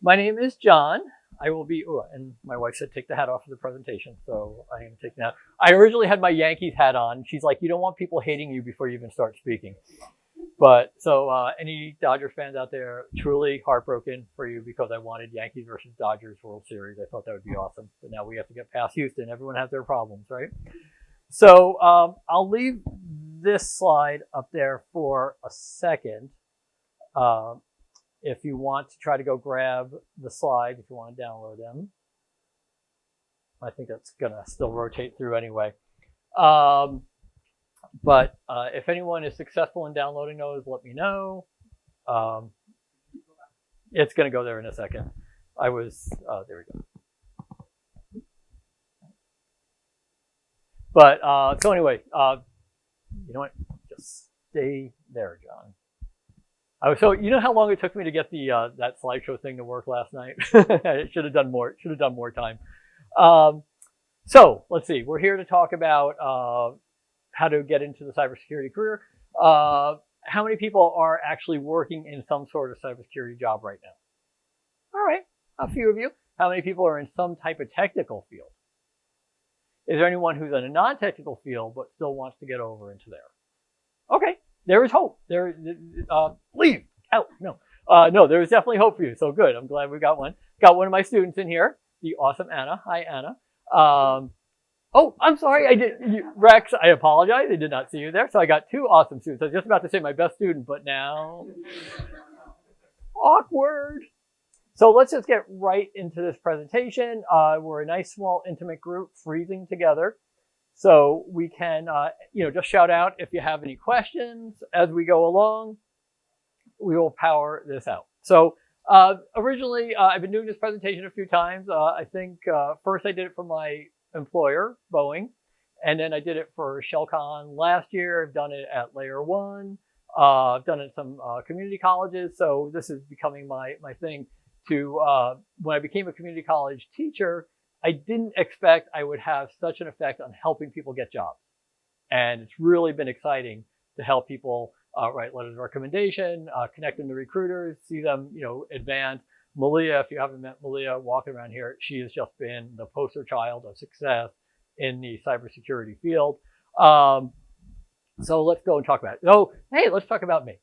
My name is John. I will be, oh, and my wife said take the hat off for the presentation, so I am taking that. I originally had my Yankees hat on. She's like, you don't want people hating you before you even start speaking. But so any Dodgers fans out there, truly heartbroken for you because I wanted Yankees versus Dodgers World Series. I thought that would be awesome. But now we have to get past Houston. Everyone has their problems, right? So I'll leave this slide up there for a second. If you want to try to go grab the slide, if you want to download them. I think that's going to still rotate through anyway. But if anyone is successful in downloading those, let me know. It's going to go there in a second. There we go. But so anyway, you know what? Just stay there, John. So you know how long it took me to get the that slideshow thing to work last night? It should have done more. Should have done more time. So let's see. We're here to talk about how to get into the cybersecurity career. How many people are actually working in some sort of cybersecurity job right now? All right, a few of you. How many people are in some type of technical field? Is there anyone who's in a non-technical field but still wants to get over into there? Okay. There is hope. Leave out. No, there is definitely hope for you. So good. I'm glad we got one. Got one of my students in here, the awesome Anna. Hi, Anna. Oh, I'm sorry. Rex, I apologize. I did not see you there. So I got two awesome students. I was just about to say my best student, but now awkward. So let's just get right into this presentation. We're a nice, small, intimate group freezing together. So we can, just shout out if you have any questions as we go along. We will power this out. So originally, I've been doing this presentation a few times. I think first I did it for my employer, Boeing, and then I did it for ShellCon last year. I've done it at Layer 1. I've done it at some community colleges. So this is becoming my thing to, when I became a community college teacher, I didn't expect I would have such an effect on helping people get jobs. And it's really been exciting to help people write letters of recommendation, connect them to recruiters, see them, advance. Malia, if you haven't met Malia walking around here, she has just been the poster child of success in the cybersecurity field. So let's go and talk about it. Oh, hey, let's talk about me.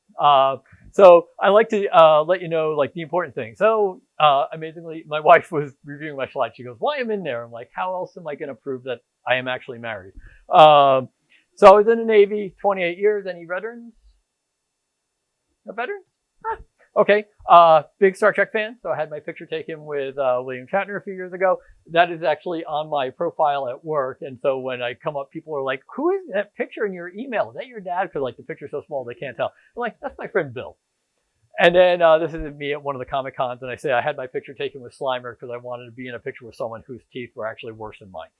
So I like to let you know, like, the important thing. So amazingly, my wife was reviewing my slides. She goes, why am I in there? I'm like, how else am I going to prove that I am actually married? So I was in the Navy 28 years. Any veterans? No veterans? Okay. Big Star Trek fan. So I had my picture taken with William Shatner a few years ago. That is actually on my profile at work. And so when I come up, people are like, who is that picture in your email? Is that your dad? Because like the picture's so small, they can't tell. I'm like, that's my friend Bill. And then this is me at one of the Comic Cons. And I say I had my picture taken with Slimer because I wanted to be in a picture with someone whose teeth were actually worse than mine.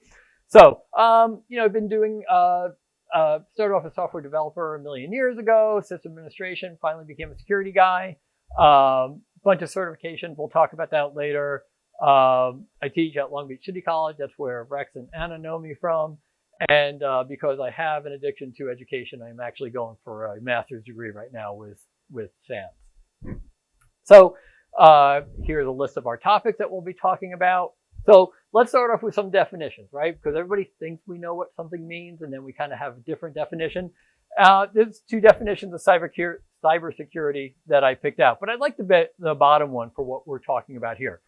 So, I've been doing, started off as a software developer a million years ago, system administration, finally became a security guy. Bunch of certifications. We'll talk about that later. I teach at Long Beach City College. That's where Rex and Anna know me from. And because I have an addiction to education, I'm actually going for a master's degree right now with SANS. So here's a list of our topics that we'll be talking about. So let's start off with some definitions, right? Because everybody thinks we know what something means, and then we kind of have a different definition. There's two definitions of cybersecurity that I picked out, but I'd like to bet the bottom one for what we're talking about here.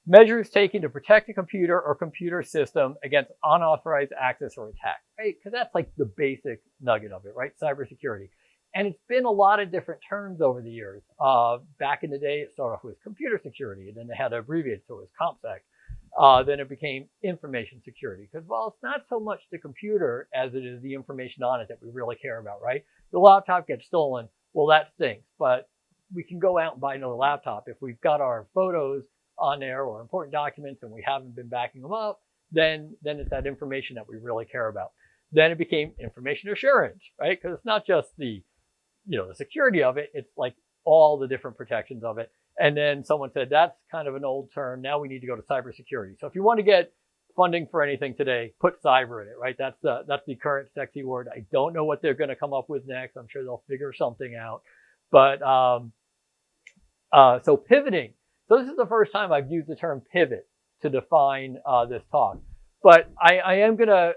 Measures taken to protect a computer or computer system against unauthorized access or attack, right? Because that's like the basic nugget of it, right? Cybersecurity. And it's been a lot of different terms over the years. Back in the day, it started off with computer security, and then they had to abbreviate, so it was CompSec. Then it became information security, because, well, it's not so much the computer as it is the information on it that we really care about, right? The laptop gets stolen, well, that stinks, but we can go out and buy another laptop. If we've got our photos on there or important documents and we haven't been backing them up, then it's that information that we really care about. Then it became information assurance, right? Because it's not just the security of it, it's like all the different protections of it. And then someone said, that's kind of an old term. Now we need to go to cybersecurity. So if you want to get funding for anything today, put cyber in it, right? That's the current sexy word. I don't know what they're going to come up with next. I'm sure they'll figure something out. But so pivoting So this is the first time I've used the term pivot to define this talk. But I am going to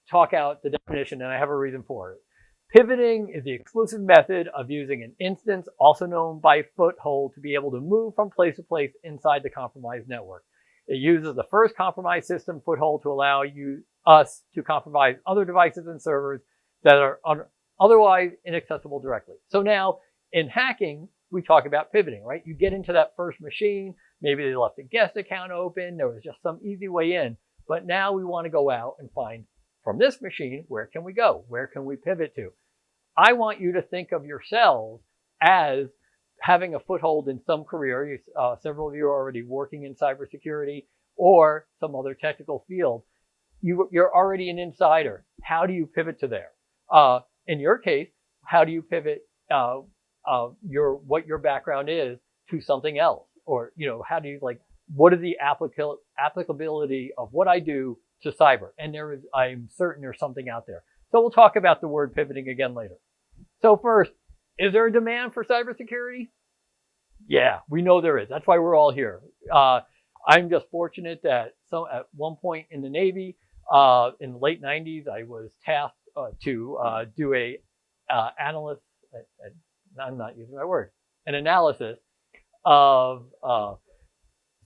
talk out the definition, and I have a reason for it. Pivoting is the exclusive method of using an instance, also known by foothold, to be able to move from place to place inside the compromised network. It uses the first compromised system foothold to allow us to compromise other devices and servers that are otherwise inaccessible directly. So now in hacking, we talk about pivoting, right? You get into that first machine, maybe they left a guest account open, there was just some easy way in, but now we want to go out and find from this machine, where can we go? Where can we pivot to? I want you to think of yourselves as having a foothold in some career. Several of you are already working in cybersecurity or some other technical field. You're already an insider. How do you pivot to there? In your case, how do you pivot what your background is to something else? Or, how do you what is the applicability of what I do to cyber? And I'm certain there's something out there. So we'll talk about the word pivoting again later. So first, is there a demand for cybersecurity? Yeah, we know there is. That's why we're all here. I'm just fortunate that at one point in the Navy, in the late 90s, I was tasked to do I'm not using my word, an analysis of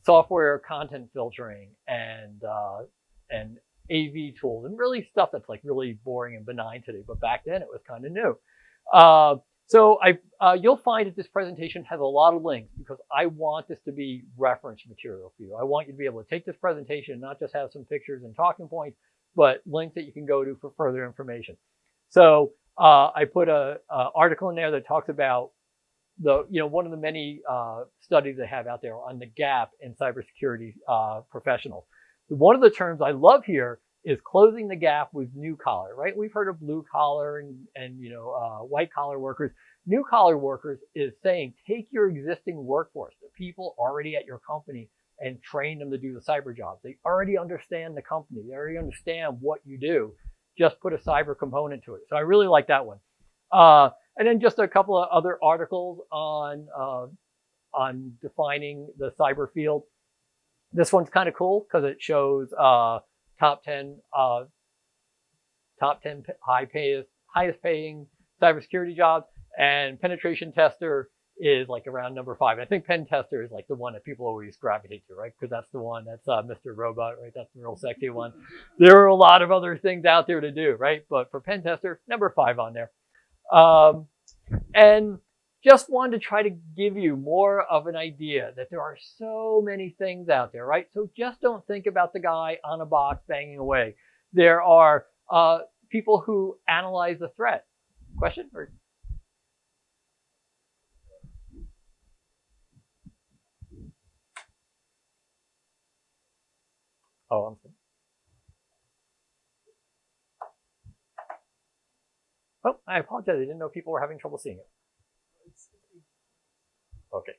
software content filtering and AV tools, and really stuff that's really boring and benign today, but back then it was kind of new. So you'll find that this presentation has a lot of links because I want this to be reference material for you. I want you to be able to take this presentation and not just have some pictures and talking points, but links that you can go to for further information. So I put an article in there that talks about one of the many studies they have out there on the gap in cybersecurity professionals. One of the terms I love here is closing the gap with new collar, right? We've heard of blue collar and white collar workers. New collar workers is saying, take your existing workforce, the people already at your company, and train them to do the cyber jobs. They already understand the company. They already understand what you do. Just put a cyber component to it. So I really like that one. And then just a couple of other articles on defining the cyber field. This one's kind of cool because it shows top 10 highest paying cybersecurity jobs, and penetration tester is around number 5. I think pen tester is the one that people always gravitate to, right? Because that's the one that's Mr. Robot, right? That's the real sexy one. There are a lot of other things out there to do, right? But for pen tester, number 5 on there. And just wanted to try to give you more of an idea that there are so many things out there, right? So just don't think about the guy on a box banging away. There are people who analyze the threat. Question? Or? Oh, I'm sorry. Oh, I apologize. I didn't know people were having trouble seeing it. Okay.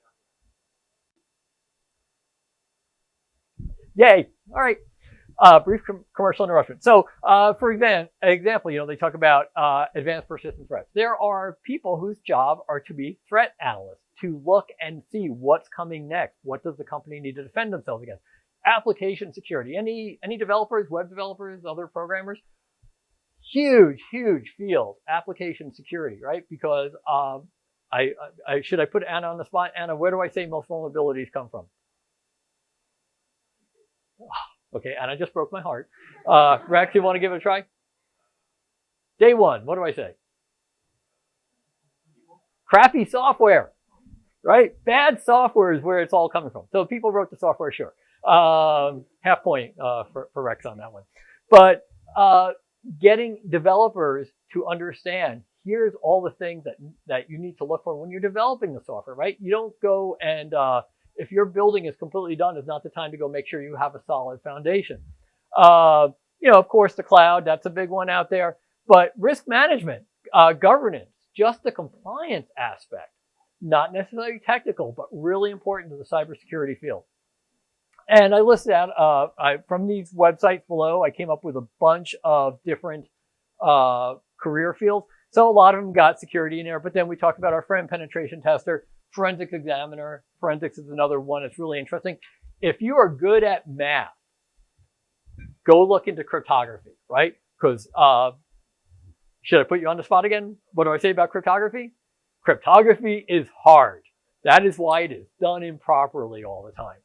Yay. All right. Brief commercial interruption. So, for example, they talk about advanced persistent threats. There are people whose job are to be threat analysts, to look and see what's coming next. What does the company need to defend themselves against? Application security. Any developers, web developers, other programmers? Huge field, application security, right? Because should I put Anna on the spot? Anna, where do I say most vulnerabilities come from? Okay, Anna just broke my heart. Rex, you want to give it a try? Day one, what do I say? Crappy software, right? Bad software is where it's all coming from. So people wrote the software, sure. Half point for Rex on that one. But getting developers to understand, here's all the things that you need to look for when you're developing the software, right? You don't go and, if your building is completely done, it's not the time to go make sure you have a solid foundation. Of course, the cloud, that's a big one out there. But risk management, governance, just the compliance aspect, not necessarily technical, but really important to the cybersecurity field. And I listed out, from these websites below, I came up with a bunch of different career fields. So a lot of them got security in there, but then we talked about our friend penetration tester, forensics examiner. Forensics is another one that's really interesting. If you are good at math, go look into cryptography, right? Because should I put you on the spot again? What do I say about cryptography? Cryptography is hard. That is why it is done improperly all the time.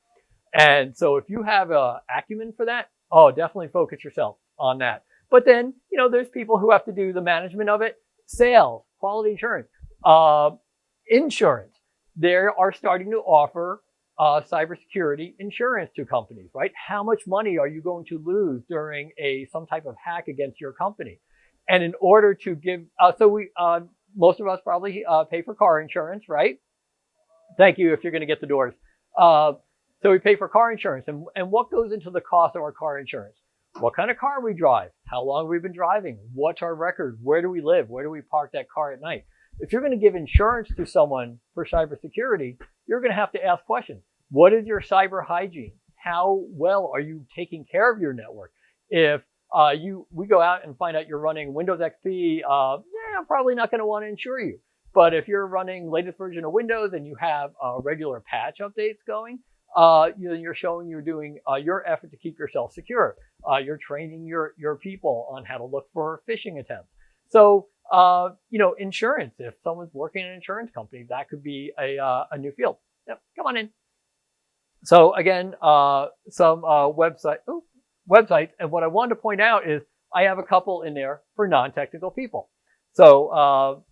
And so if you have a acumen for that, oh, definitely focus yourself on that. But then, there's people who have to do the management of it, sales, quality assurance, insurance. They are starting to offer cybersecurity insurance to companies, right? How much money are you going to lose during some type of hack against your company? And in order to give, most of us probably pay for car insurance, right? Thank you if you're going to get the doors. So we pay for car insurance. And what goes into the cost of our car insurance? What kind of car we drive? How long have we been driving? What's our record? Where do we live? Where do we park that car at night? If you're going to give insurance to someone for cybersecurity, you're going to have to ask questions. What is your cyber hygiene? How well are you taking care of your network? If we go out and find out you're running Windows XP, I'm probably not going to want to insure you. But if you're running latest version of Windows and you have regular patch updates going, you're showing you're doing your effort to keep yourself secure. You're training your people on how to look for phishing attempts. So, insurance, if someone's working in an insurance company, that could be a new field. Yep, come on in. So again, some websites. And what I wanted to point out is I have a couple in there for non-technical people. So,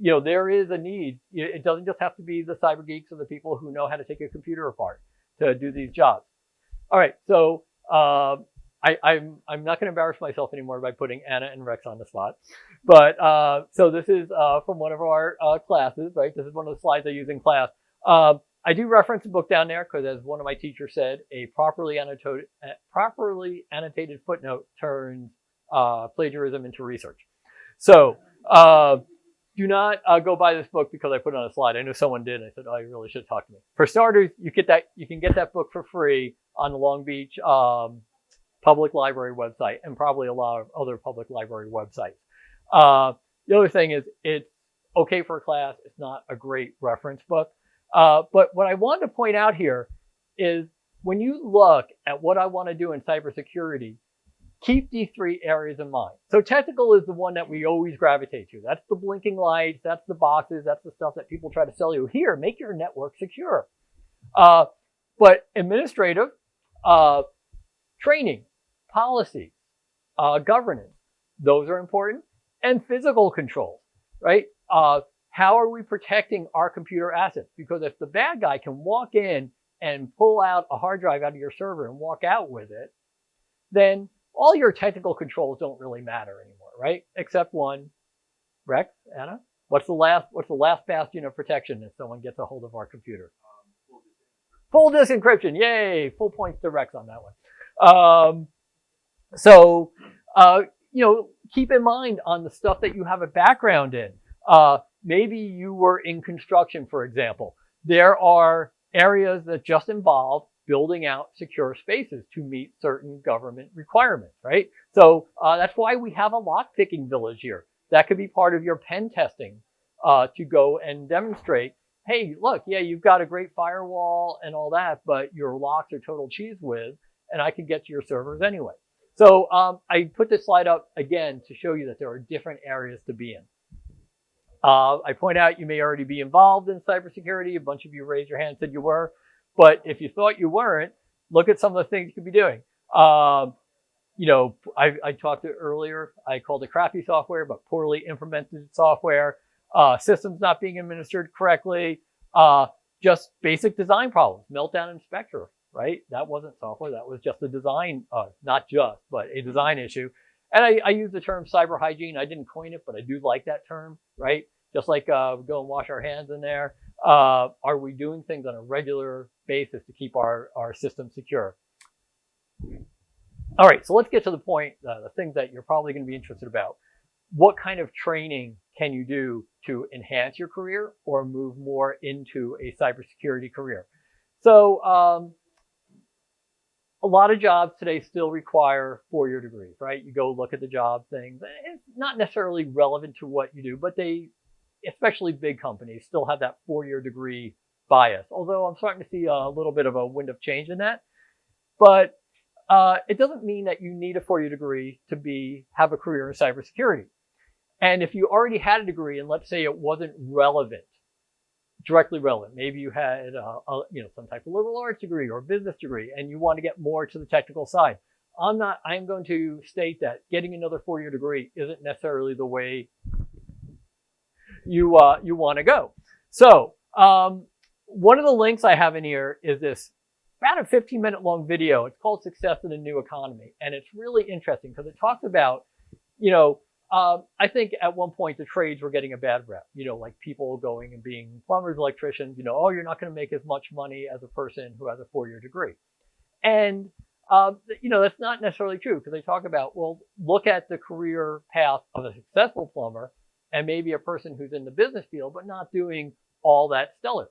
there is a need. It doesn't just have to be the cyber geeks or the people who know how to take a computer apart to do these jobs. All right. So, I'm not going to embarrass myself anymore by putting Anna and Rex on the spot. But, so this is, from one of our, classes, right? This is one of the slides I use in class. I do reference a book down there because, as one of my teachers said, a properly annotated footnote turns plagiarism into research. So do not go buy this book because I put it on a slide. I know someone did, and I said, "Oh, you really should talk to me." For starters, you can get that book for free on the Long Beach Public Library website, and probably a lot of other public library websites. The other thing is, it's okay for a class. It's not a great reference book. But what I want to point out here is when you look at what I want to do in cybersecurity, keep these three areas in mind. So technical is the one that we always gravitate to. That's the blinking lights. That's the boxes. That's the stuff that people try to sell you. Here, make your network secure. But administrative, training, policy, governance, those are important. And physical controls, right? How are we protecting our computer assets? Because if the bad guy can walk in and pull out a hard drive out of your server and walk out with it, then all your technical controls don't really matter anymore, right? Except one. Rex, Anna, what's the last bastion of protection if someone gets a hold of our computer? Full disk encryption. Yay! Full points to Rex on that one. Keep in mind on the stuff that you have a background in. Maybe you were in construction, for example. There are areas that just involve building out secure spaces to meet certain government requirements, right? So that's why we have a lockpicking village here. That could be part of your pen testing to go and demonstrate, hey, look, yeah, you've got a great firewall and all that, but your locks are total cheese whiz, and I can get to your servers anyway. So I put this slide up again to show you that there are different areas to be in. I point out you may already be involved in cybersecurity. A bunch of you raised your hand and said you were. But if you thought you weren't, look at some of the things you could be doing. I talked earlier, I called it crappy software, but poorly implemented software, systems not being administered correctly, just basic design problems, Meltdown and Spectre, right? That wasn't software. That was just a design, not just, but a design issue. And I use the term cyber hygiene. I didn't coin it, but I do like that term, right? Just like we go and wash our hands in there. Are we doing things on a regular basis to keep our system secure? All right, so let's get to the point, the things that you're probably going to be interested about. What kind of training can you do to enhance your career or move more into a cybersecurity career? So a lot of jobs today still require 4-year degrees, right? You go look at the job things. It's not necessarily relevant to what you do, but they, especially big companies, still have that 4-year degree bias. Although I'm starting to see a little bit of a wind of change in that. But it doesn't mean that you need a 4-year degree to have a career in cybersecurity. And if you already had a degree, and let's say it wasn't directly relevant, maybe you had some type of liberal arts degree or business degree, and you want to get more to the technical side. I'm going to state that getting another 4-year degree isn't necessarily the way you want to go. So one of the links I have in here is this about a 15-minute long video. It's called Success in a New Economy. And it's really interesting because it talks about, I think at one point the trades were getting a bad rep, like people going and being plumbers, electricians, oh, you're not going to make as much money as a person who has a 4-year degree. And, that's not necessarily true because they talk about, well, look at the career path of a successful plumber and maybe a person who's in the business field, but not doing all that stellar.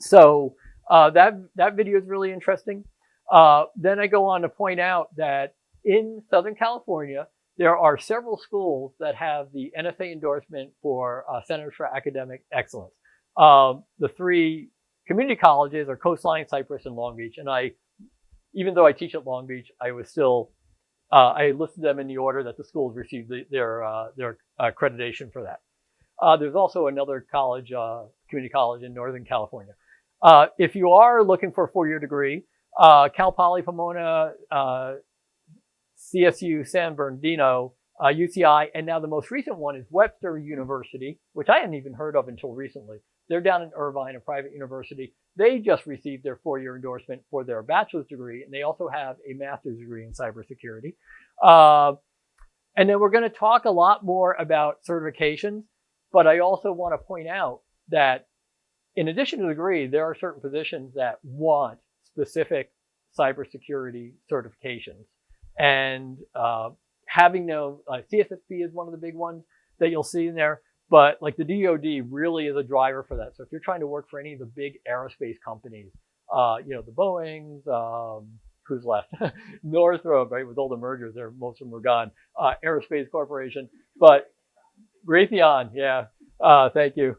So that video is really interesting. Then I go on to point out that in Southern California, there are several schools that have the NSA endorsement for Centers for Academic Excellence. The 3 community colleges are Coastline, Cypress, and Long Beach. And even though I teach at Long Beach, I was still, I listed them in the order that the schools received their accreditation for that. There's also another college, community college in Northern California. If you are looking for a 4-year degree, Cal Poly Pomona, CSU San Bernardino, UCI, and now the most recent one is Webster University, which I hadn't even heard of until recently. They're down in Irvine, a private university. They just received their 4-year endorsement for their bachelor's degree, and they also have a master's degree in cybersecurity. And then we're going to talk a lot more about certifications, but I also want to point out that in addition to the degree, there are certain positions that want specific cybersecurity certifications. And having no CSSP is one of the big ones that you'll see in there. But like the DoD really is a driver for that. So if you're trying to work for any of the big aerospace companies, the Boeings, who's left? Northrop, right? With all the mergers, most of them are gone. Aerospace Corporation, but Raytheon, yeah. Thank you.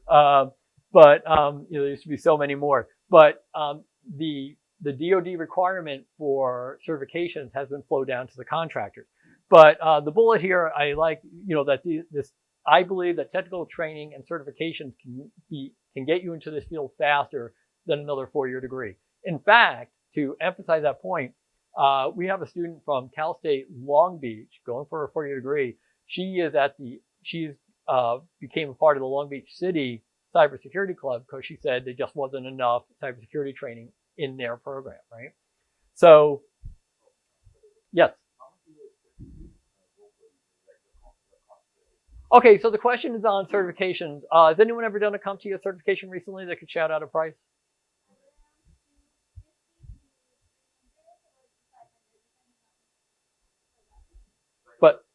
But there used to be so many more. But the DoD requirement for certifications has been flowed down to the contractors. But the bullet here, I like, that I believe that technical training and certifications can get you into this field faster than another 4-year degree. In fact, to emphasize that point, we have a student from Cal State Long Beach going for a 4-year degree. She's became a part of the Long Beach City Cybersecurity Club because she said there just wasn't enough cybersecurity training in their program, right? So, yes. Okay, so the question is on certifications. Has anyone ever done a CompTIA certification recently that could shout out a price? But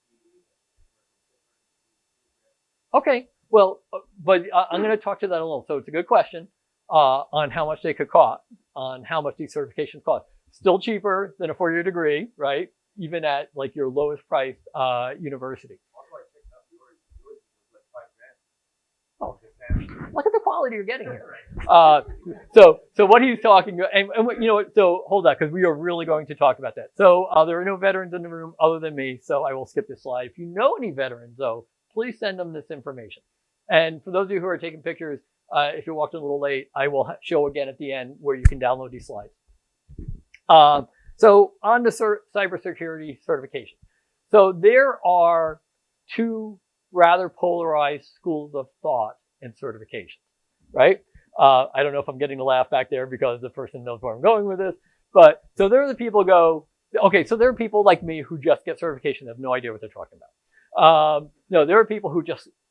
okay, well, but I'm going to talk to that a little. So it's a good question on how much they could cost, on how much these certifications cost. Still cheaper than a 4-year degree, right? Even at like your lowest priced university. Oh, look at the quality you're getting here. So what he's talking about, and so hold on, because we are really going to talk about that. So there are no veterans in the room other than me, so I will skip this slide. If you know any veterans, though, please send them this information. And for those of you who are taking pictures, if you walked in a little late, I will show again at the end where you can download these slides. So on the cybersecurity certification. So there are 2 rather polarized schools of thought and certifications, right? I don't know if I'm getting the laugh back there because the person knows where I'm going with this, but so there are the people so there are people like me who just get certification, have no idea what they're talking about. No, there are people who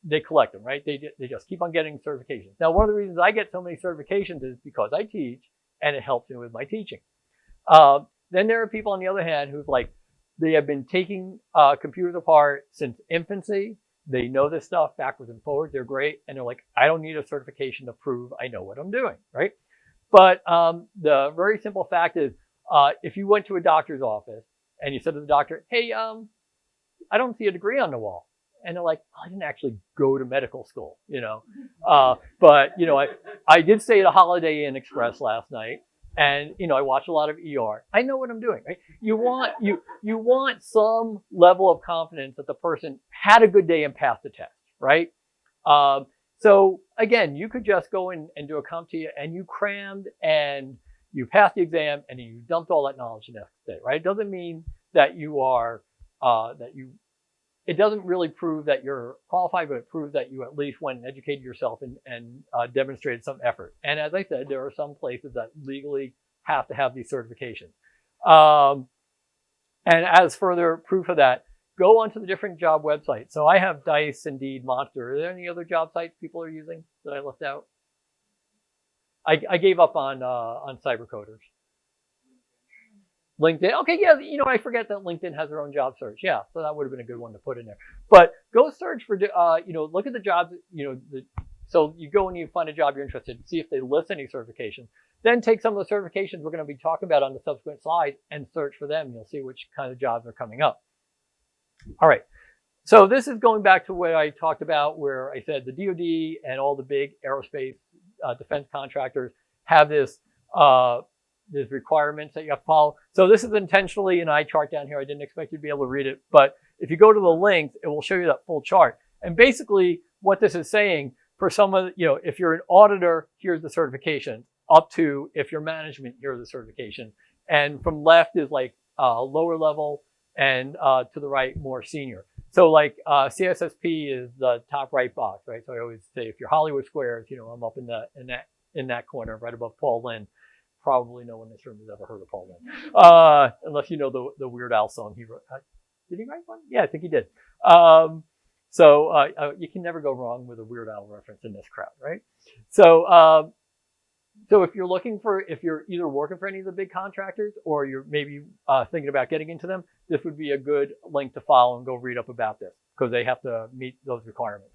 they collect them, right? They just keep on getting certifications. Now, one of the reasons I get so many certifications is because I teach and it helps me with my teaching. Then there are people on the other hand who's like, they have been taking computers apart since infancy. They know this stuff backwards and forwards. They're great. And they're like, I don't need a certification to prove I know what I'm doing, right? But the very simple fact is if you went to a doctor's office and you said to the doctor, hey, I don't see a degree on the wall. And they're like, oh, I didn't actually go to medical school, but, I did stay at a Holiday Inn Express last night. And, I watch a lot of ER. I know what I'm doing, right? You want some level of confidence that the person had a good day and passed the test, right? So again, you could just go in and do a CompTIA and you crammed and you passed the exam and you dumped all that knowledge the next day, right? It doesn't mean that it doesn't really prove that you're qualified, but it proves that you at least went and educated yourself and demonstrated some effort. And as I said, there are some places that legally have to have these certifications. And as further proof of that, go onto the different job websites. So I have Dice, Indeed, Monster. Are there any other job sites people are using that I left out? I gave up on cybercoders. LinkedIn. Okay, yeah, I forget that LinkedIn has their own job search. Yeah, so that would have been a good one to put in there. But go search for, look at the jobs, so you go and you find a job you're interested in, see if they list any certifications. Then take some of the certifications we're going to be talking about on the subsequent slides and search for them. You'll see which kind of jobs are coming up. All right. So this is going back to what I talked about where I said the DoD and all the big aerospace defense contractors have this there's requirements that you have to follow. So this is intentionally an eye chart down here. I didn't expect you to be able to read it, but if you go to the links, it will show you that full chart. And basically what this is saying for someone, if you're an auditor, here's the certification, up to if you're management, here's the certification. And from left is like lower level and to the right, more senior. So like CSSP is the top right box, right? So I always say if you're Hollywood Squares, I'm up in that corner right above Paul Lynn. Probably no one in this room has ever heard of Paul Lynn, unless you know the Weird Al song he wrote. Did he write one? Yeah, I think he did. So you can never go wrong with a Weird Al reference in this crowd, right? So if you're either working for any of the big contractors or you're maybe thinking about getting into them, this would be a good link to follow and go read up about this because they have to meet those requirements.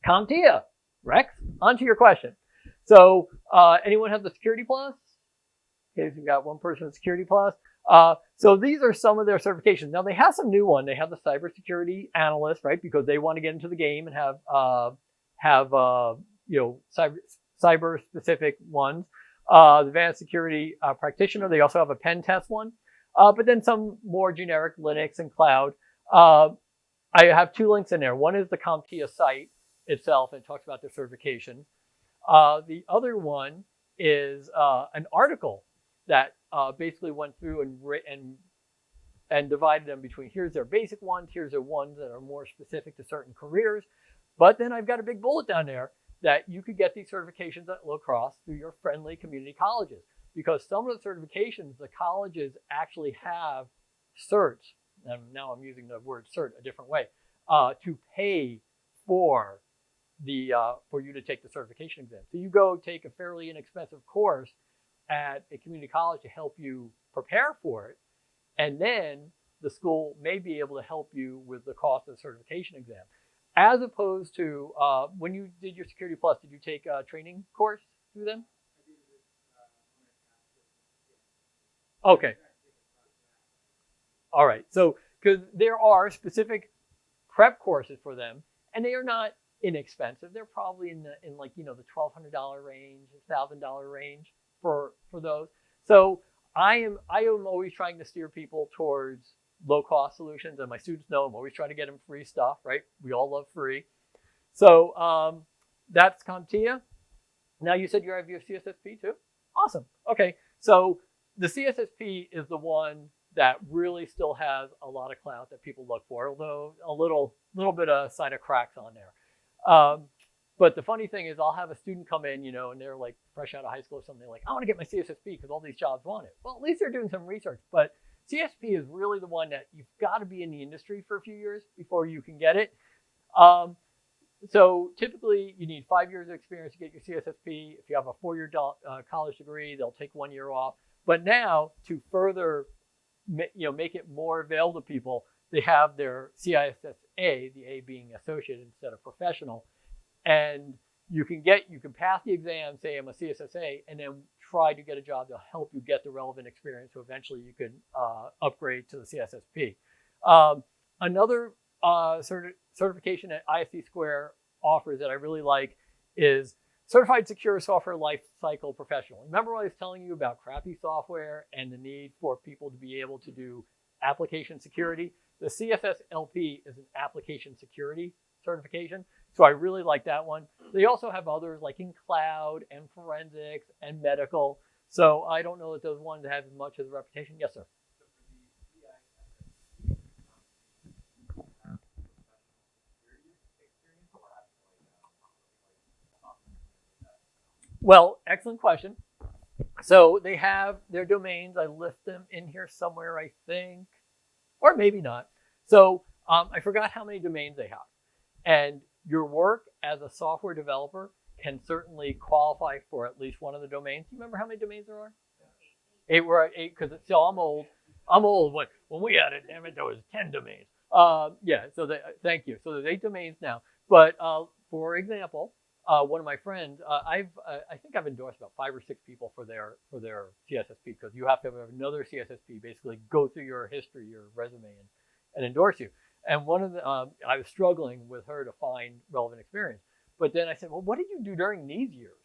CompTIA, Rex, on to your question. So anyone have the Security Plus? Okay, so we've got one person with Security Plus. So these are some of their certifications. Now they have some new one. They have the Cybersecurity Analyst, right? Because they want to get into the game and have cyber specific ones. The Advanced Security Practitioner. They also have a pen test one. But then some more generic Linux and cloud. I have two links in there. One is the CompTIA site itself and it talks about the certification. The other one is an article that basically went through and divided them between here's their basic ones, here's their ones that are more specific to certain careers. But then I've got a big bullet down there that you could get these certifications at low cost through your friendly community colleges. Because some of the certifications, the colleges actually have certs, and now I'm using the word cert a different way, to pay for you to take the certification exam. So you go take a fairly inexpensive course at a community college to help you prepare for it. And then the school may be able to help you with the cost of the certification exam. As opposed to when you did your Security Plus, did you take a training course through them? Okay. All right. So because there are specific prep courses for them, and they are not inexpensive. They're probably in the $1,200 range, $1,000 range for those. So I am always trying to steer people towards low cost solutions, and my students know I'm always trying to get them free stuff, right? We all love free. So that's CompTIA. Now you said you have your CSSP too? Awesome. Okay. So the CSSP is the one that really still has a lot of clout that people look for, although a little bit of sign of cracks on there. But the funny thing is I'll have a student come in, and they're like fresh out of high school or something, like, I want to get my CSSP because all these jobs want it. Well, at least they're doing some research. But CSP is really the one that you've got to be in the industry for a few years before you can get it. So typically you need 5 years of experience to get your CSSP. If you have a 4-year college degree, they'll take 1 year off. But now to further make it more available to people, they have their CISSA, the A being associate instead of professional. And you can pass the exam, say I'm a CSSA, and then try to get a job. They'll help you get the relevant experience so eventually you can upgrade to the CSSP. Another certification that ISC Square offers that I really like is Certified Secure Software Lifecycle Professional. Remember what I was telling you about crappy software and the need for people to be able to do application security? The CSSLP is an application security certification, so I really like that one. They also have others like in cloud and forensics and medical, so I don't know that those ones have as much as a reputation. Yes, sir. Well, excellent question. So they have their domains. I list them in here somewhere, I think, or maybe not. So I forgot how many domains they have. And your work as a software developer can certainly qualify for at least one of the domains. Do you remember how many domains there are? 8. We're at 8 because so I'm old. I'm old. When we had it, damn it, there was 10 domains. Yeah. So thank you. So there's 8 domains now. But for example, one of my friends, I think I've endorsed about 5 or 6 people for their CSSP, because you have to have another CSSP basically go through your history, your resume, and endorse you. And one of the, I was struggling with her to find relevant experience. But then I said, well, what did you do during these years?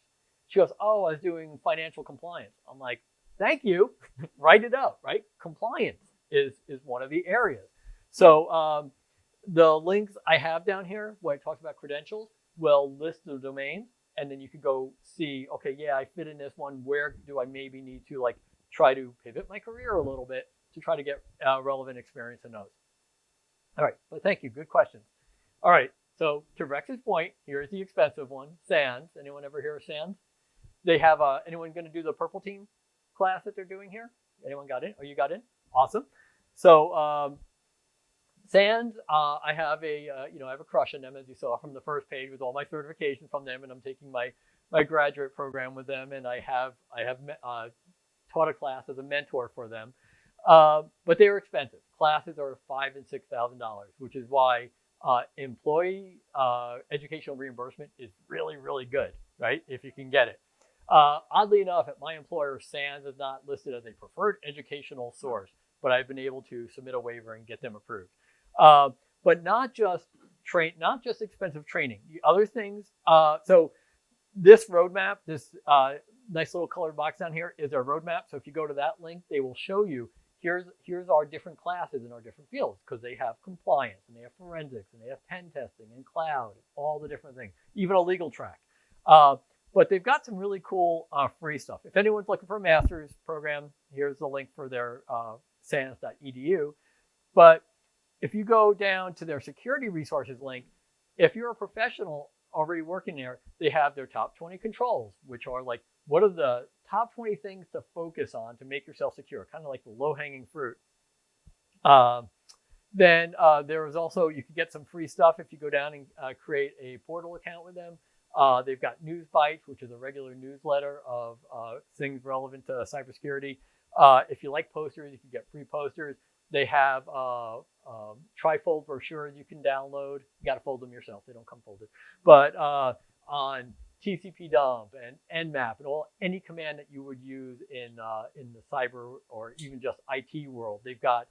She goes, oh, I was doing financial compliance. I'm like, thank you. Write it up, right? Compliance is one of the areas. So the links I have down here where it talks about credentials will list the domains, and then you could go see, okay, yeah, I fit in this one. Where do I maybe need to like try to pivot my career a little bit to try to get relevant experience in those? All right, but thank you. Good questions. All right, so to Rex's point, here's the expensive one, SANS. Anyone ever hear of SANS? They have, anyone going to do the purple team class that they're doing here? Anyone got in? Oh, you got in? Awesome. So SANS, I have I have a crush on them, as you saw from the first page, with all my certifications from them, and I'm taking my graduate program with them, and I have taught a class as a mentor for them. But they are expensive. Classes are $5,000 and $6,000, which is why employee educational reimbursement is really, really good, right? If you can get it. Oddly enough, at my employer, SANS is not listed as a preferred educational source, but I've been able to submit a waiver and get them approved. But not just expensive training. The other things. So this roadmap, this nice little colored box down here, is our roadmap. So if you go to that link, they will show you here's our different classes in our different fields, because they have compliance and they have forensics and they have pen testing and cloud, and all the different things, even a legal track. But they've got some really cool free stuff. If anyone's looking for a master's program, here's the link for their sans.edu. But if you go down to their security resources link, if you're a professional already working there, they have their top 20 controls, which are like, what are the top 20 things to focus on to make yourself secure, kind of like the low-hanging fruit. Then there is also, you can get some free stuff if you go down and create a portal account with them. They've got News Bites, which is a regular newsletter of things relevant to cybersecurity. If you like posters, you can get free posters. They have trifold brochures you can download. You got to fold them yourself. They don't come folded. But on TCP dump and Nmap and any command that you would use in the cyber or even just IT world, they've got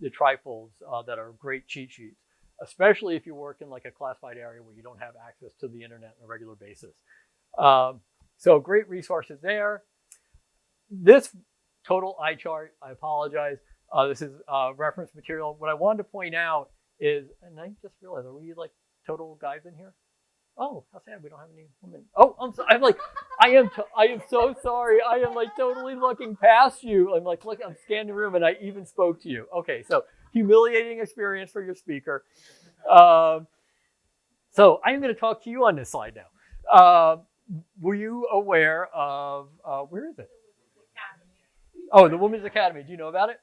the trifolds that are great cheat sheets, especially if you work in like a classified area where you don't have access to the internet on a regular basis. So great resources there. This total eye chart, I apologize. This is reference material. What I wanted to point out is, and I just realized, are we like total guys in here? Oh, how sad we don't have any women. Oh, I am so sorry. I am like totally looking past you. I'm like, look, I'm scanning the room and I even spoke to you. Okay, so humiliating experience for your speaker. So I'm going to talk to you on this slide now. Were you aware of, where is it? Oh, the Women's Academy. Do you know about it?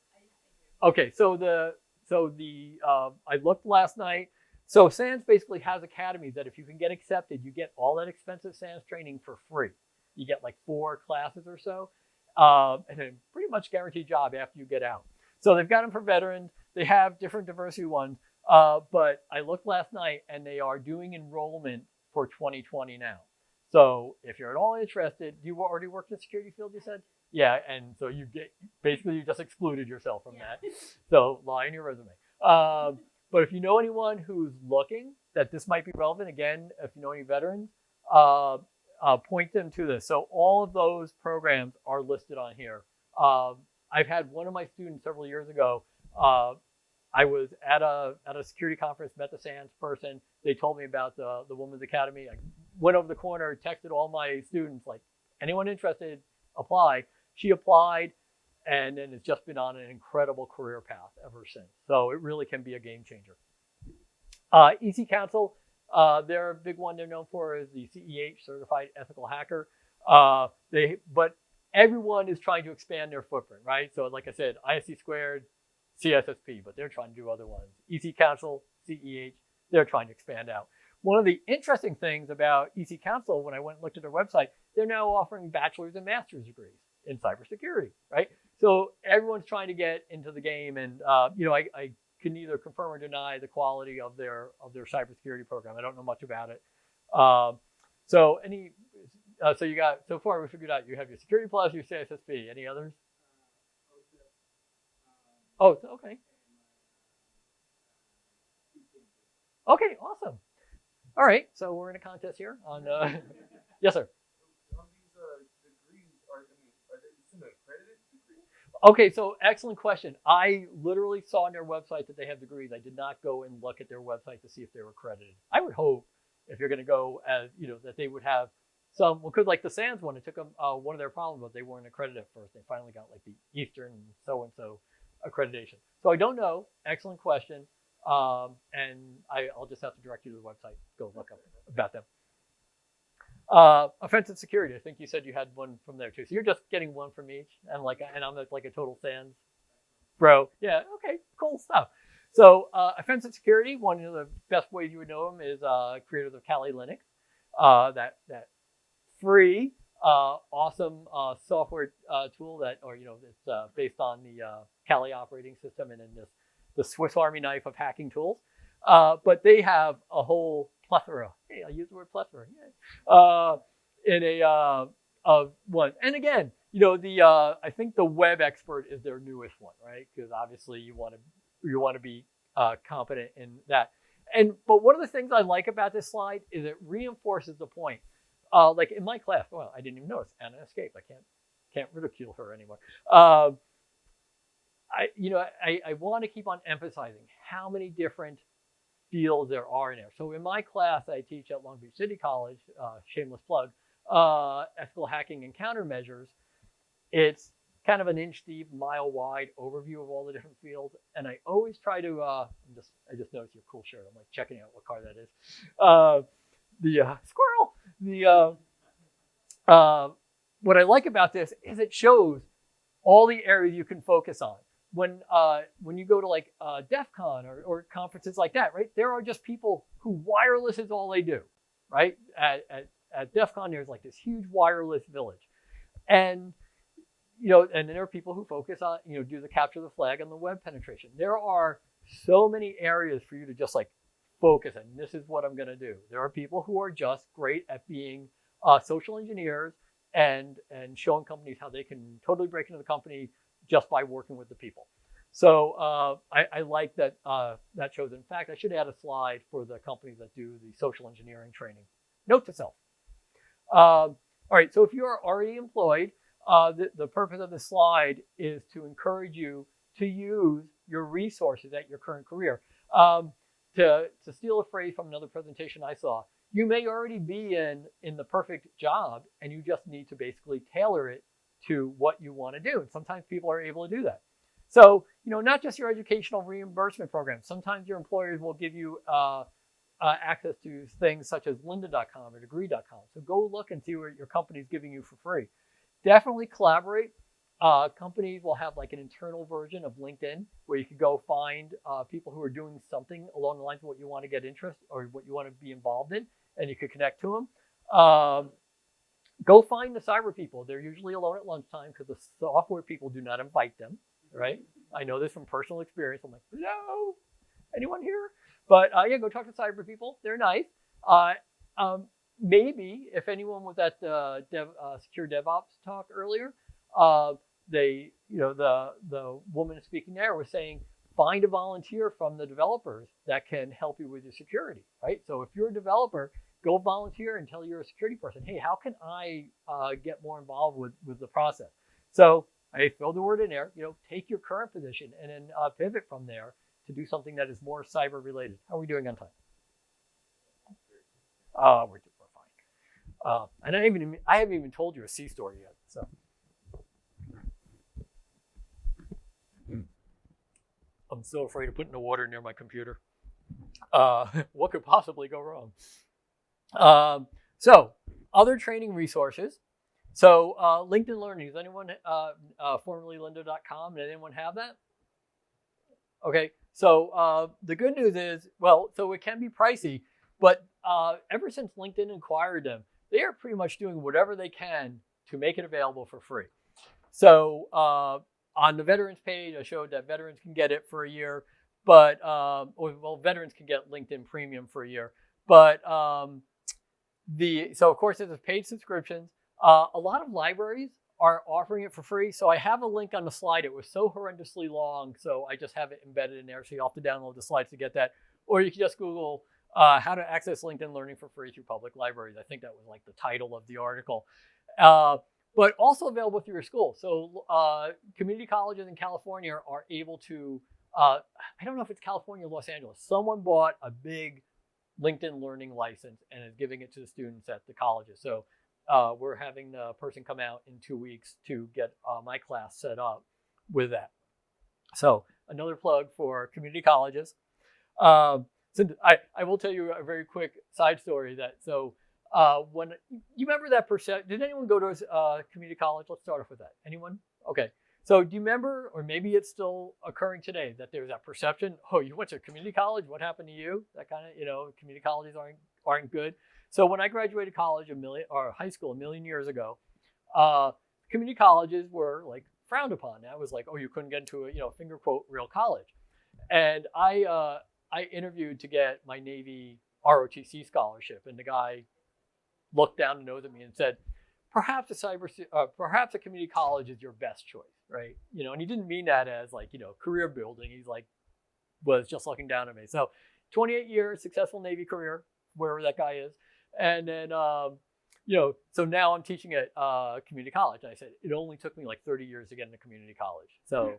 Okay, so I looked last night. So SANS basically has academies that if you can get accepted, you get all that expensive SANS training for free. You get like 4 classes or so, and a pretty much guaranteed job after you get out. So they've got them for veterans. They have different diversity ones, but I looked last night and they are doing enrollment for 2020 now. So if you're at all interested, you already worked in the security field, you said? Yeah, and so you just excluded yourself from that. So lie in your resume. But if you know anyone who's looking that this might be relevant, again, if you know any veterans, point them to this. So all of those programs are listed on here. I've had one of my students several years ago. I was at a security conference, met the SANS person. They told me about the Women's Academy. I went over the corner, texted all my students, like, anyone interested, apply. She applied, and then it's just been on an incredible career path ever since. So it really can be a game changer. EC Council, their big one they're known for is the CEH, Certified Ethical Hacker. But everyone is trying to expand their footprint, right? So like I said, ISC Squared, CSSP, but they're trying to do other ones. EC Council, CEH, they're trying to expand out. One of the interesting things about EC Council, when I went and looked at their website, they're now offering bachelor's and master's degrees in cybersecurity, right? So everyone's trying to get into the game, and I can neither confirm or deny the quality of their cybersecurity program. I don't know much about it. So you got, so far we figured out you have your Security Plus, your CSSP. Any others? Oh, okay. Okay, awesome. All right, so we're in a contest here on. Yes, sir. On these degrees, are they an accredited degree? Okay, so excellent question. I literally saw on their website that they have degrees. I did not go and look at their website to see if they were accredited. I would hope if you're going to go as that they would have some. Well, because like the SANS one, it took them one of their problems was they weren't accredited at first. They finally got like the Eastern so and so accreditation. So I don't know. Excellent question. And I'll just have to direct you to the website. Go look up about them. Offensive security. I think you said you had one from there too. So you're just getting one from each, and I'm like a total SANS bro. Yeah. Okay. Cool stuff. So offensive security. One of the best ways you would know them is creators of Kali Linux. That free, awesome software tool it's based on the Kali operating system and in the Swiss Army knife of hacking tools. But they have a whole plethora. Hey, I use the word plethora. Of one. And again, I think the web expert is their newest one, right? Because obviously you want to be competent in that. But one of the things I like about this slide is it reinforces the point. Like in my class, well, I didn't even notice Anna escaped. I can't ridicule her anymore. I want to keep on emphasizing how many different fields there are in there. So in my class, I teach at Long Beach City College, shameless plug, ethical hacking and countermeasures. It's kind of an inch deep, mile wide overview of all the different fields. And I always try to, I just noticed your cool shirt. I'm like checking out what car that is. The squirrel. What I like about this is it shows all the areas you can focus on. When you go to like DEF CON or conferences like that, right? There are just people who wireless is all they do, right? At DEF CON, there's like this huge wireless village. And, and there are people who focus on, do the capture the flag and the web penetration. There are so many areas for you to just like focus on. This is what I'm going to do. There are people who are just great at being social engineers and showing companies how they can totally break into the company just by working with the people. So I like that that shows. In fact, I should add a slide for the companies that do the social engineering training. Note to self. All right, so if you are already employed, the purpose of this slide is to encourage you to use your resources at your current career. To steal a phrase from another presentation I saw, you may already be in the perfect job and you just need to basically tailor it to what you want to do. And sometimes people are able to do that. So, not just your educational reimbursement program. Sometimes your employers will give you access to things such as lynda.com or degree.com. So go look and see what your company is giving you for free. Definitely collaborate. Companies will have like an internal version of LinkedIn where you could go find people who are doing something along the lines of what you want to get interest or what you want to be involved in, and you could connect to them. Go find the cyber people. They're usually alone at lunchtime because the software people do not invite them, right? I know this from personal experience. I'm like, hello, anyone here? But go talk to cyber people. They're nice. maybe if anyone was at the secure DevOps talk earlier, they, the woman speaking there was saying, find a volunteer from the developers that can help you with your security, right? So if you're a developer, go volunteer and tell your security person, hey, how can I get more involved with the process? So I throw the word in there, take your current position and then pivot from there to do something that is more cyber related. How are we doing on time? We're fine. And I haven't even told you a C story yet. So I'm so afraid of putting the water near my computer. What could possibly go wrong? So other training resources. So LinkedIn Learning. Does anyone formerly lynda.com? Did anyone have that? Okay. So the good news is, so it can be pricey, but ever since LinkedIn acquired them, they are pretty much doing whatever they can to make it available for free. So on the veterans page, I showed that veterans can get it for a year, but veterans can get LinkedIn Premium for a year. But so of course there's paid subscriptions. A lot of libraries are offering it for free. So I have a link on the slide. It was so horrendously long, so I just have it embedded in there. So you have to download the slides to get that, or you can just Google how to access LinkedIn Learning for free through public libraries. I think that was like the title of the article. But also available through your school. So community colleges in California are able to, I don't know if it's California or Los Angeles, someone bought a big LinkedIn Learning license and is giving it to the students at the colleges. So we're having the person come out in 2 weeks to get my class set up with that. So another plug for community colleges. So I will tell you a very quick side story when you remember that did anyone go to a community college? Let's start off with that. Anyone? Okay. So do you remember, or maybe it's still occurring today, that there's that perception, oh, you went to community college, what happened to you? That kind of, community colleges aren't good. So when I graduated college high school a million years ago, community colleges were like frowned upon. That was like, oh, you couldn't get into a finger quote real college. And I interviewed to get my Navy ROTC scholarship, and the guy looked down the nose at me and said, perhaps a community college is your best choice, right? And he didn't mean that as like, career building. He's like, was just looking down at me. So 28 years, successful Navy career, wherever that guy is. And then, so now I'm teaching at community college. And I said, it only took me like 30 years to get into community college. So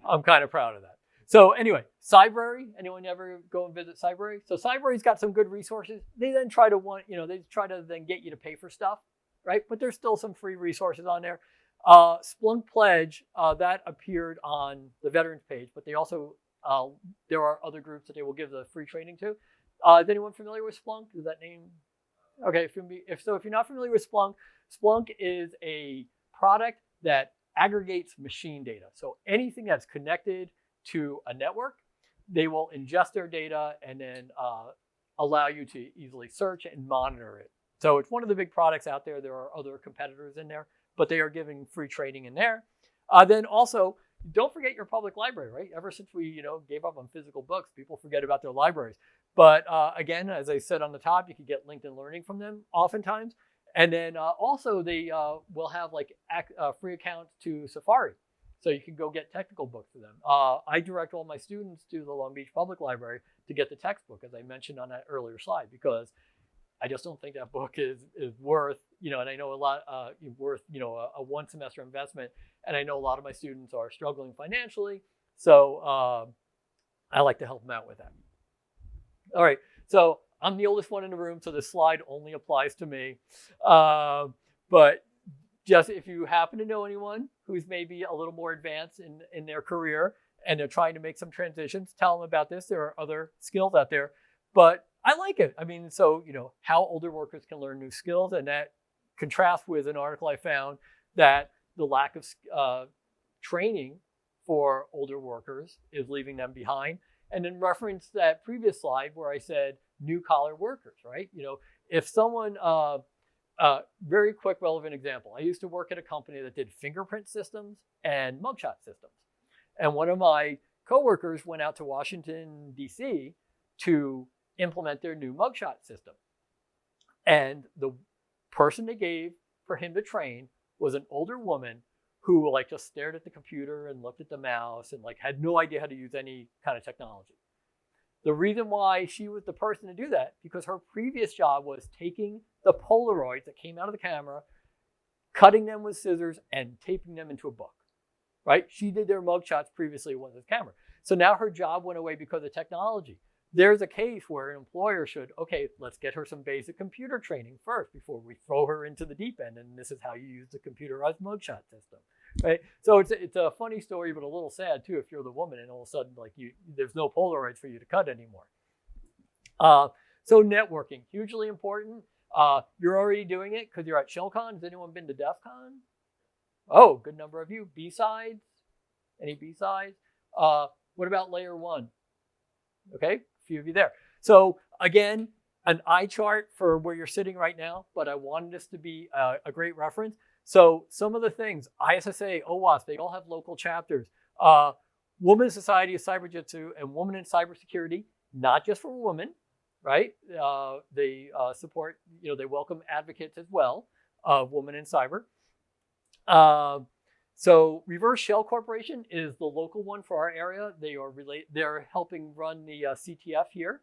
I'm kind of proud of that. So anyway, Cybrary, anyone ever go and visit Cybrary? So Cybrary's got some good resources. They then try to then get you to pay for stuff, right? But there's still some free resources on there. Splunk Pledge, that appeared on the veterans page, but they also, there are other groups that they will give the free training to. Is anyone familiar with Splunk? Does that name? Okay, if you're not familiar with Splunk, Splunk is a product that aggregates machine data. So anything that's connected to a network, they will ingest their data and then allow you to easily search and monitor it. So it's one of the big products out there. There are other competitors in there, but they are giving free training in there. Then also, don't forget your public library, right? Ever since we gave up on physical books, people forget about their libraries. But again, as I said on the top, you can get LinkedIn Learning from them oftentimes. And then also they will have like free accounts to Safari. So you can go get technical books for them. I direct all my students to the Long Beach Public Library to get the textbook, as I mentioned on that earlier slide, because I just don't think that book is worth, and I know a lot worth, a one semester investment. And I know a lot of my students are struggling financially. So I like to help them out with that. All right. So I'm the oldest one in the room, so this slide only applies to me. But just if you happen to know anyone who's maybe a little more advanced in their career and they're trying to make some transitions, tell them about this. There are other skills out there, but I like it. I mean, so, how older workers can learn new skills, and that contrasts with an article I found that the lack of training for older workers is leaving them behind. And then reference that previous slide where I said new collar workers, right? If someone, very quick relevant example. I used to work at a company that did fingerprint systems and mugshot systems. And one of my coworkers went out to Washington, D.C. to implement their new mugshot system. And the person they gave for him to train was an older woman who like just stared at the computer and looked at the mouse and like had no idea how to use any kind of technology. The reason why she was the person to do that, because her previous job was taking the Polaroids that came out of the camera, cutting them with scissors and taping them into a book, right? She did their mugshots previously with this camera. So now her job went away because of technology. There's a case where an employer should, okay, let's get her some basic computer training first before we throw her into the deep end. And this is how you use the computerized mugshot system, right? So it's a funny story, but a little sad too if you're the woman and all of a sudden like there's no Polaroids for you to cut anymore. So networking, hugely important. You're already doing it because you're at ShellCon. Has anyone been to DEF CON? Oh, good number of you. B-sides? Any B-sides? What about layer 1? Okay, a few of you there. So again, an eye chart for where you're sitting right now, but I wanted this to be a great reference. So some of the things, ISSA, OWASP, they all have local chapters. Women's Society of Cyber Jitsu and Women in Cybersecurity, not just for women, right? They support, they welcome advocates as well of women in cyber. So Reverse Shell Corporation is the local one for our area. They're helping run the CTF here.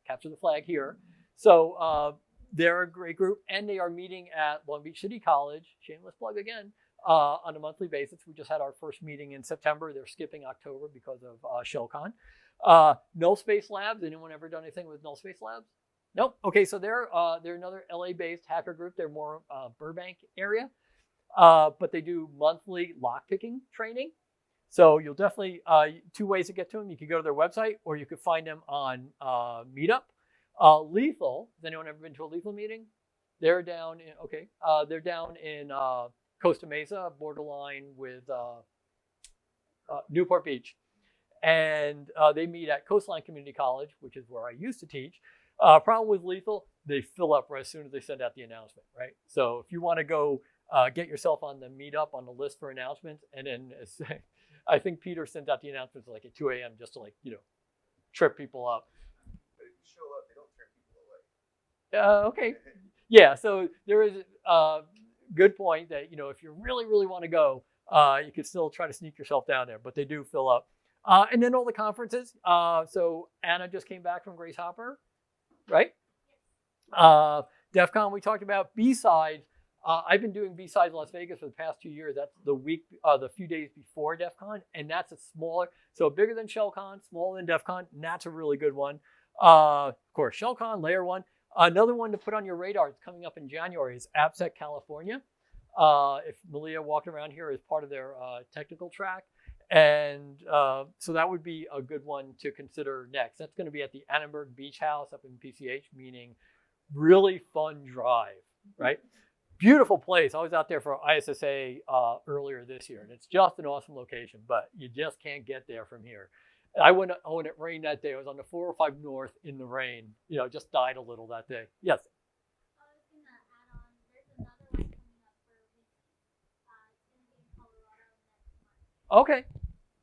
Capture the flag here. So they're a great group, and they are meeting at Long Beach City College. Shameless plug again. On a monthly basis. We just had our first meeting in September. They're skipping October because of ShellCon. Null Space Labs. Anyone ever done anything with Null Space Labs? Nope. Okay, so they're another LA-based hacker group. They're more Burbank area. But they do monthly lockpicking training. So you'll definitely, 2 ways to get to them. You can go to their website or you could find them on Meetup. Lethal, has anyone ever been to a Lethal meeting? They're down in Costa Mesa, borderline with Newport Beach. And they meet at Coastline Community College, which is where I used to teach. Problem with Lethal, they fill up right as soon as they send out the announcement, right? So if you want to go get yourself on the meetup on the list for announcements, and then I think Peter sent out the announcements like at 2 a.m. just to trip people up. But if you show up, they don't turn people away. Okay. Yeah, so there is a good point that, if you really, really want to go, you could still try to sneak yourself down there, but they do fill up. And then all the conferences. So Anna just came back from Grace Hopper, right? DEF CON we talked about. B-Sides. I've been doing B-Sides Las Vegas for the past 2 years. That's the few days before DEF CON, and that's a smaller, so bigger than ShellCon, smaller than DEF CON, and that's a really good one. Of course, ShellCon, Layer 1. Another one to put on your radar that's coming up in January is AppSec California. If Malia walked around here as part of their technical track. And so that would be a good one to consider next. That's going to be at the Annenberg Beach House up in PCH, meaning really fun drive, right? Beautiful place. I was out there for ISSA earlier this year, and it's just an awesome location, but you just can't get there from here. I went when it rained that day. I was on the 405 North in the rain. Just died a little that day. Yes. I was going to add on, there's another one coming up for it's going to be in Colorado next month. Okay.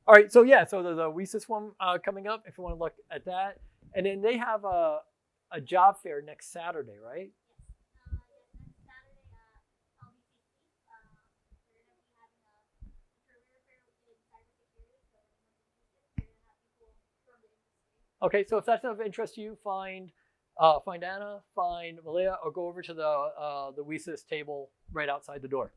All right. So yeah, so there's a WESIS one coming up if you want to look at that. And then they have a job fair next Saturday, right? Next Saturday at LBCC, we're going to be having a career fair in cybersecurity, so if anyone's interested, we're going to have people from the industry. Okay, so if that's of interest to you, find Anna, find Malia, or go over to the WESIS table right outside the door.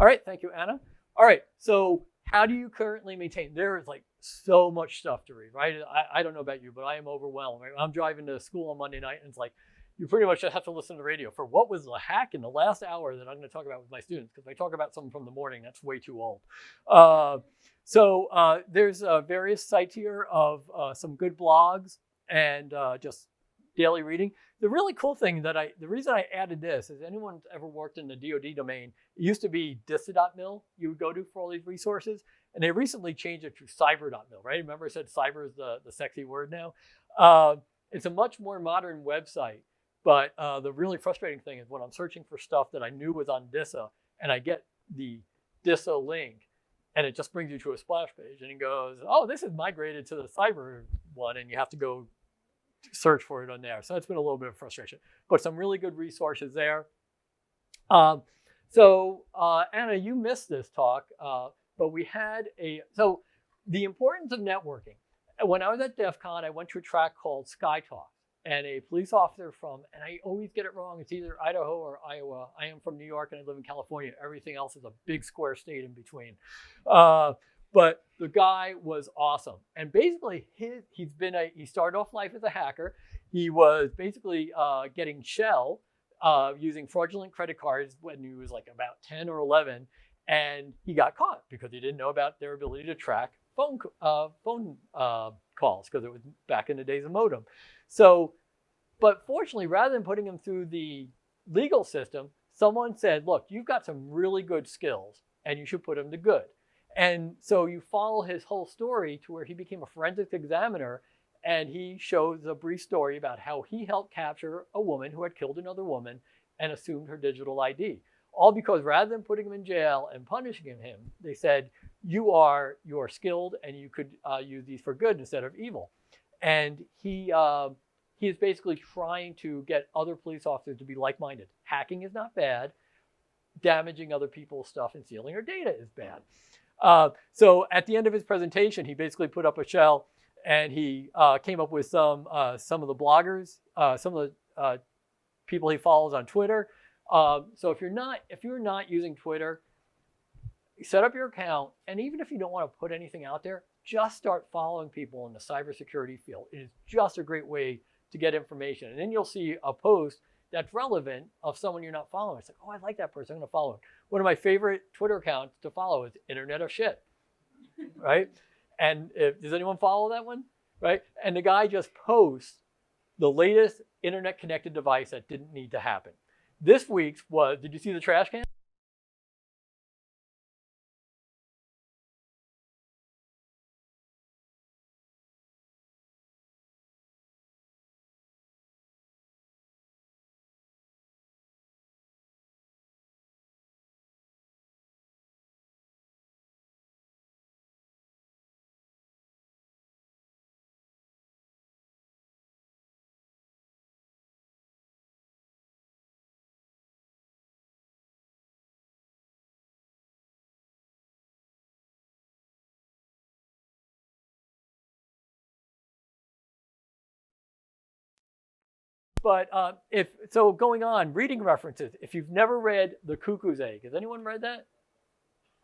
All right, thank you, Anna. All right, so how do you currently maintain? There is like so much stuff to read, right? I don't know about you, but I am overwhelmed. Right? I'm driving to school on Monday night, and it's like you pretty much have to listen to the radio for what was the hack in the last hour that I'm going to talk about with my students, because if I talk about something from the morning, that's way too old. So there's various sites here of some good blogs and just daily reading. The really cool thing the reason I added this is anyone ever worked in the DoD domain, it used to be dista.mil you would go to for all these resources, and they recently changed it to cyber.mil, right? Remember I said cyber is the sexy word now? It's a much more modern website, but the really frustrating thing is when I'm searching for stuff that I knew was on DISA, and I get the DISA link, and it just brings you to a splash page, and it goes, oh, this is migrated to the cyber one, and you have to go search for it on there. So that's been a little bit of frustration, but some really good resources there. Anna, you missed this talk, but we had so the importance of networking. When I was at DEF CON, I went to a track called Sky Talk, and a police officer and I always get it wrong, it's either Idaho or Iowa. I am from New York and I live in California. Everything else is a big square state in between. But the guy was awesome. And basically he started off life as a hacker. He was basically getting shell using fraudulent credit cards when he was like about 10 or 11. And he got caught because he didn't know about their ability to track phone calls, because it was back in the days of modem. So, but fortunately, rather than putting him through the legal system, someone said, look, you've got some really good skills and you should put him to good. And so you follow his whole story to where he became a forensics examiner, and he shows a brief story about how he helped capture a woman who had killed another woman and assumed her digital ID. All because rather than putting him in jail and punishing him, they said, you are skilled and you could use these for good instead of evil. And he is basically trying to get other police officers to be like-minded. Hacking is not bad. Damaging other people's stuff and stealing their data is bad. So at the end of his presentation, he basically put up a shell, and he came up with some of the bloggers, some of the people he follows on Twitter. So if you're not using Twitter, set up your account, and even if you don't want to put anything out there, just start following people in the cybersecurity field. It is just a great way to get information. And then you'll see a post that's relevant of someone you're not following. It's like, oh, I like that person, I'm gonna follow him. One of my favorite Twitter accounts to follow is Internet of Shit, right? And does anyone follow that one, right? And the guy just posts the latest internet connected device that didn't need to happen. This week's was, did you see the trash can? But going on, reading references. If you've never read The Cuckoo's Egg, has anyone read that?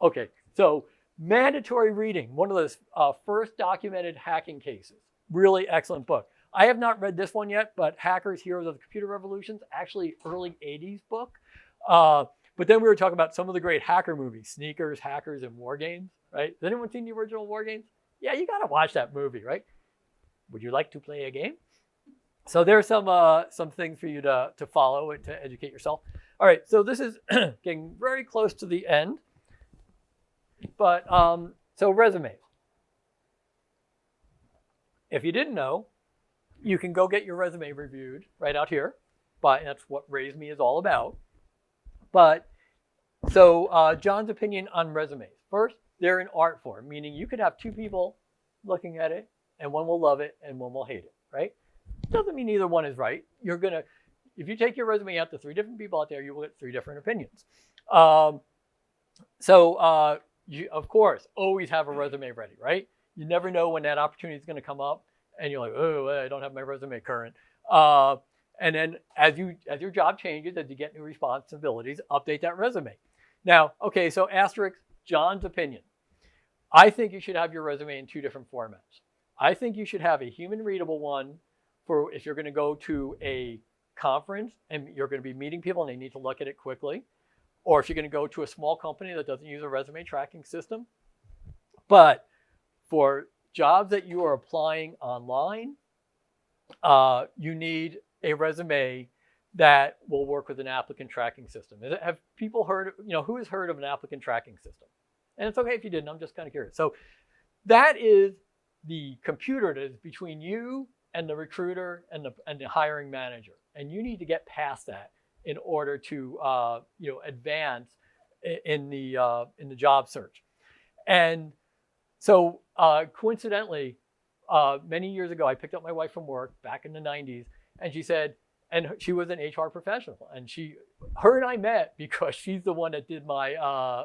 Okay, so mandatory reading, one of those first documented hacking cases. Really excellent book. I have not read this one yet, but Hackers, Heroes of the Computer Revolutions, actually early 80s book. But then we were talking about some of the great hacker movies, Sneakers, Hackers, and War Games, right? Has anyone seen the original War Games? Yeah, you gotta watch that movie, right? Would you like to play a game? So there's some things for you to follow and to educate yourself. All right, so this is getting very close to the end. But so resumes. If you didn't know, you can go get your resume reviewed right out here. But that's what Raise Me is all about. But so John's opinion on resumes. First, they're an art form, meaning you could have two people looking at it, and one will love it and one will hate it, right? Doesn't mean either one is right. If you take your resume out to 3 different people out there, you will get 3 different opinions. You, of course, always have a resume ready, right? You never know when that opportunity is going to come up, and you're like, oh, I don't have my resume current. And then as your job changes, as you get new responsibilities, update that resume. Now, okay, so asterisk, John's opinion. I think you should have your resume in 2 different formats. I think you should have a human readable one for if you're going to go to a conference and you're going to be meeting people and they need to look at it quickly, or if you're going to go to a small company that doesn't use a resume tracking system. But for jobs that you are applying online, you need a resume that will work with an applicant tracking system. Have people heard, who has heard of an applicant tracking system? And it's okay if you didn't, I'm just kind of curious. So that is the computer that is between you and the recruiter and the hiring manager. And you need to get past that in order to advance in the job search. And so coincidentally, many years ago, I picked up my wife from work back in the 90s, and she said, and she was an HR professional, and her and I met because she's the one that did my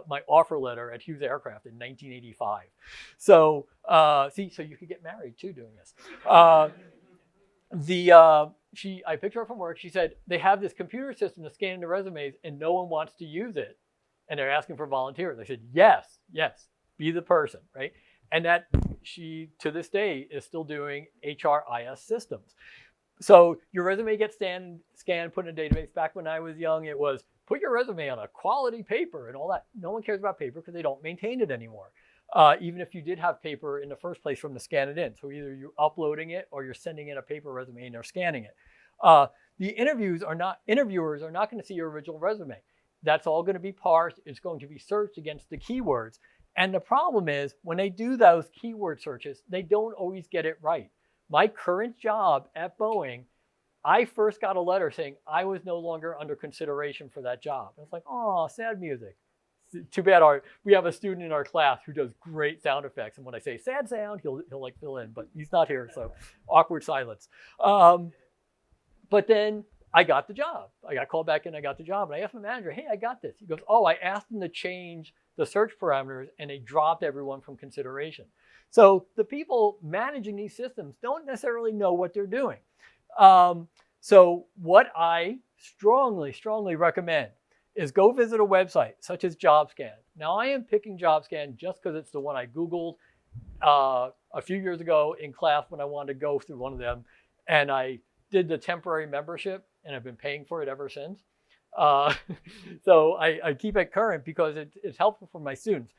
my offer letter at Hughes Aircraft in 1985. So so you could get married too doing this. I picked her up from work. She said they have this computer system to scan the resumes, and no one wants to use it, and they're asking for volunteers. I said, yes, be the person, right? And that she to this day is still doing HRIS systems. So your resume gets scanned, put in a database. Back when I was young, it was put your resume on a quality paper and all that. No one cares about paper because they don't maintain it anymore. Even if you did have paper in the first place from to scan it in. So either you're uploading it or you're sending in a paper resume and they're scanning it. The interviewers are not going to see your original resume. That's all going to be parsed. It's going to be searched against the keywords. And the problem is when they do those keyword searches, they don't always get it right. My current job at Boeing, I first got a letter saying I was no longer under consideration for that job. And it's like, oh, sad music. Too bad we have a student in our class who does great sound effects. And when I say sad sound, he'll like fill in, but he's not here. So awkward silence. But then I got the job. I got called back in, I got the job. And I asked my manager, hey, I got this. He goes, oh, I asked them to change the search parameters and they dropped everyone from consideration. So the people managing these systems don't necessarily know what they're doing. So what I strongly recommend is go visit a website such as JobScan. Now I am picking JobScan just because it's the one I Googled a few years ago in class when I wanted to go through one of them. And I did the temporary membership and I've been paying for it ever since. So I keep it current because it's helpful for my students.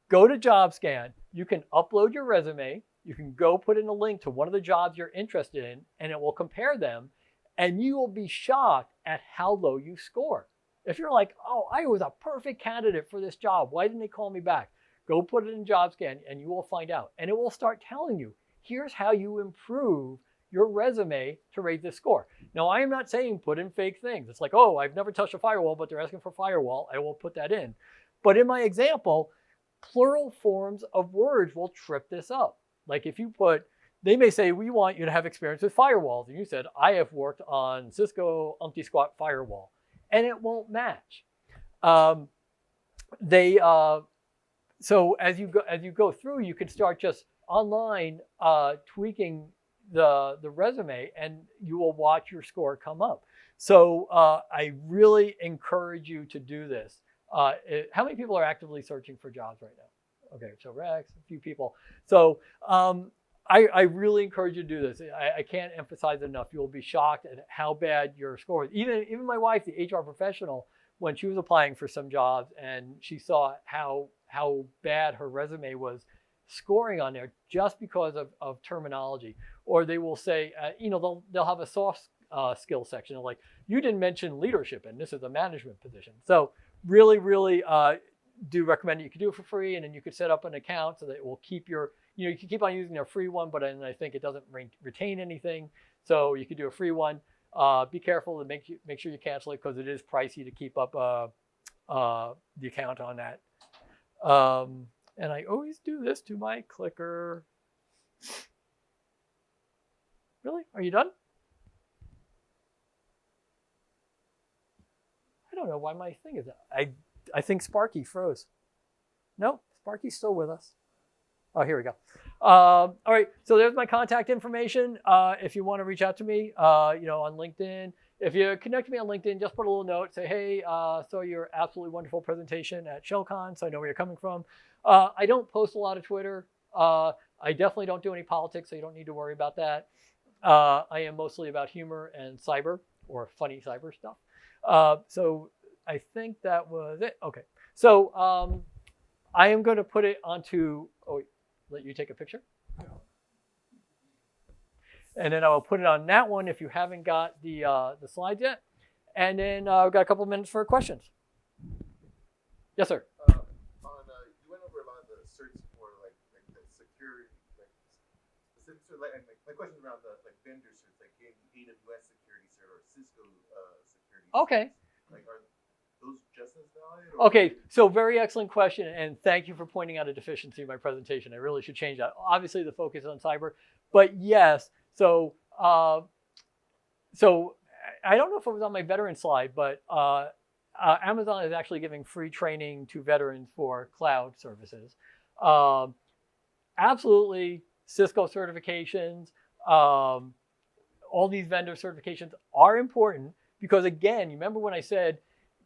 Go to JobScan. You can upload your resume. You can go put in a link to one of the jobs you're interested in, and it will compare them. And you will be shocked at how low you score. If you're like, oh, I was a perfect candidate for this job, why didn't they call me back? Go put it in JobScan, and you will find out. And it will start telling you, here's how you improve your resume to raise this score. Now, I am not saying put in fake things. It's like, oh, I've never touched a firewall, but they're asking for firewall. I will put that in. But in my example, plural forms of words will trip this up. Like if you they may say, we want you to have experience with firewalls. And you said, I have worked on Cisco Umpty-Squat firewall. And it won't match. So as you go through, you can start just online tweaking the resume, and you will watch your score come up. So I really encourage you to do this. How many people are actively searching for jobs right now? Okay, so Rex, a few people. So I really encourage you to do this. I can't emphasize enough. You'll be shocked at how bad your score is. Even my wife, the HR professional, when she was applying for some jobs and she saw how bad her resume was scoring on there just because of terminology. Or they will say, they'll have a soft skill section. Like, you didn't mention leadership, and this is a management position. So really do recommend it. You can do it for free, and then you could set up an account so that it will keep you can keep on using their free one, but then I think it doesn't retain anything. So you could do a free one. Be careful to make sure you cancel it because it is pricey to keep up the account on that. And I always do this to my clicker. Really? Are you done? I don't know why my thing is. I think Sparky froze. No, Sparky's still with us. Oh, here we go. All right, so there's my contact information. If you want to reach out to me, on LinkedIn. If you connect me on LinkedIn, just put a little note. Say, hey, saw your absolutely wonderful presentation at ShellCon, so I know where you're coming from. I don't post a lot of Twitter. I definitely don't do any politics, so you don't need to worry about that. I am mostly about humor and cyber, or funny cyber stuff. So I think that was it. Okay, so I am going to put it onto. Let you take a picture. And then I will put it on that one if you haven't got the slides yet. And then we've got a couple of minutes for questions. Yes, sir. You went over a lot of the search for like the security, specific. So my question is around the vendor search, like AWS security cert or Cisco security. Okay. Are those just as valid? Or? Okay, so very excellent question, and thank you for pointing out a deficiency in my presentation. I really should change that. Obviously, the focus is on cyber, but yes. So I don't know if it was on my veteran slide, but Amazon is actually giving free training to veterans for cloud services. Absolutely, Cisco certifications, all these vendor certifications are important because, again, you remember when I said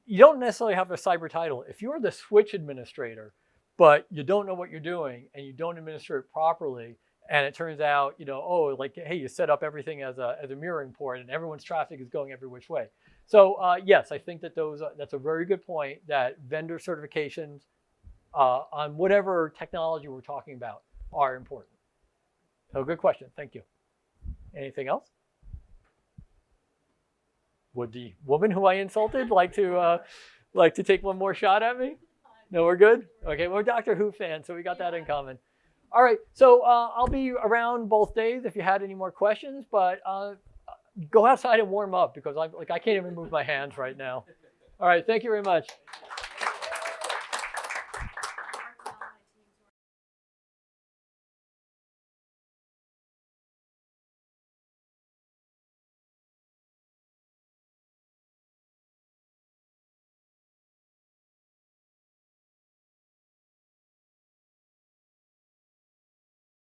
you don't necessarily have a cyber title. If you're the switch administrator, but you don't know what you're doing and you don't administer it properly, and it turns out, oh, like, hey, you set up everything as a mirroring port and everyone's traffic is going every which way. So yes, I think that that's a very good point that vendor certifications on whatever technology we're talking about are important. So good question. Thank you. Anything else? Would the woman who I insulted like to take one more shot at me? No, we're good? Okay, we're Doctor Who fans, so we got that in common. All right, so I'll be around both days if you had any more questions, but go outside and warm up because I can't even move my hands right now. All right, thank you very much.